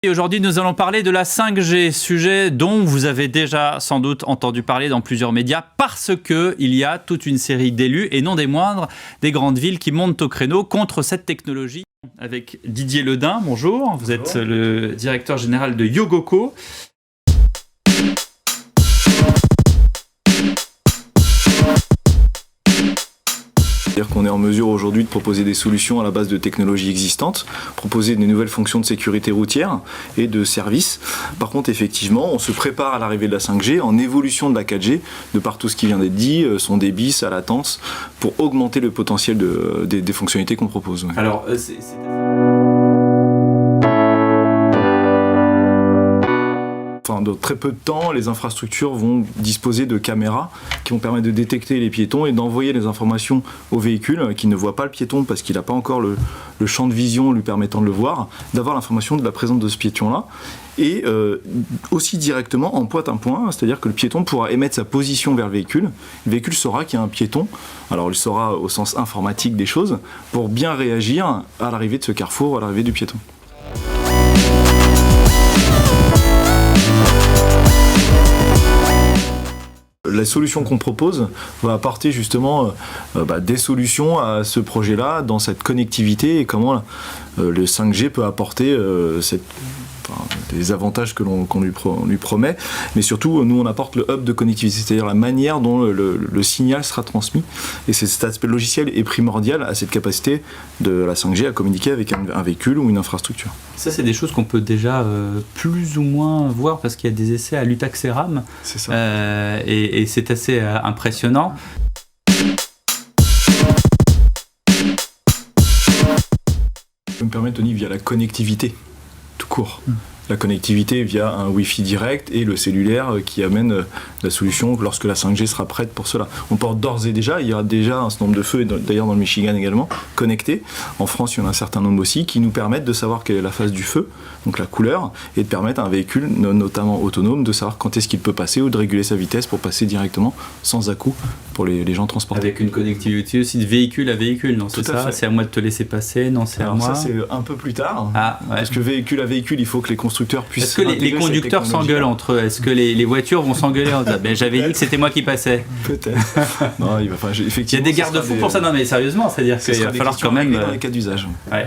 Et aujourd'hui, nous allons parler de la 5G, sujet dont vous avez déjà sans doute entendu parler dans plusieurs médias parce qu'il y a toute une série d'élus, et non des moindres, des grandes villes qui montent au créneau contre cette technologie. Avec Didier Ledin, bonjour. Vous êtes le directeur général de Yogoco. C'est-à-dire qu'on est en mesure aujourd'hui de proposer des solutions à la base de technologies existantes, proposer des nouvelles fonctions de sécurité routière et de services. Par contre, effectivement, on se prépare à l'arrivée de la 5G en évolution de la 4G, de par tout ce qui vient d'être dit, son débit, sa latence, pour augmenter le potentiel des fonctionnalités qu'on propose. Ouais. Alors, Dans très peu de temps, les infrastructures vont disposer de caméras qui vont permettre de détecter les piétons et d'envoyer les informations au véhicule qui ne voit pas le piéton parce qu'il n'a pas encore le champ de vision lui permettant de le voir, d'avoir l'information de la présence de ce piéton-là. Et aussi directement en point à point, c'est-à-dire que le piéton pourra émettre sa position vers le véhicule saura qu'il y a un piéton, alors il saura au sens informatique des choses, pour bien réagir à l'arrivée de ce carrefour, à l'arrivée du piéton. La solution qu'on propose va apporter justement des solutions à ce projet-là, dans cette connectivité et comment le 5G peut apporter des avantages qu'on lui promet, mais surtout nous on apporte le hub de connectivité, c'est-à-dire la manière dont le signal sera transmis, et cet aspect logiciel est primordial à cette capacité de la 5G à communiquer avec un véhicule ou une infrastructure. Ça, c'est des choses qu'on peut déjà plus ou moins voir parce qu'il y a des essais à l'Utaxeram. C'est ça. Et c'est assez impressionnant. Je peux me permettre, Tony, via la connectivité, tout court. La connectivité via un Wi-Fi direct et le cellulaire qui amène la solution lorsque la 5G sera prête pour cela. On porte d'ores et déjà, il y a déjà un certain nombre de feux, et d'ailleurs dans le Michigan également, connectés. En France, il y en a un certain nombre aussi qui nous permettent de savoir quelle est la phase du feu, donc la couleur, et de permettre à un véhicule, notamment autonome, de savoir quand est-ce qu'il peut passer ou de réguler sa vitesse pour passer directement sans à-coup pour les gens transportés. Avec une connectivité aussi de véhicule à véhicule, non, c'est ça ? C'est à moi de te laisser passer, non, c'est à moi. Ça, c'est un peu plus tard, ouais. Parce que véhicule à véhicule, il faut que les constructeurs puissent. Est-ce que les conducteurs s'engueulent entre eux ? Est-ce que les voitures vont s'engueuler en disant j'avais dit que c'était moi qui passais ? Peut-être. Non, effectivement. Il y a des garde-fous pour ça, non mais sérieusement, c'est-à-dire qu'il va falloir quand même. Dans les cas d'usage. Ouais.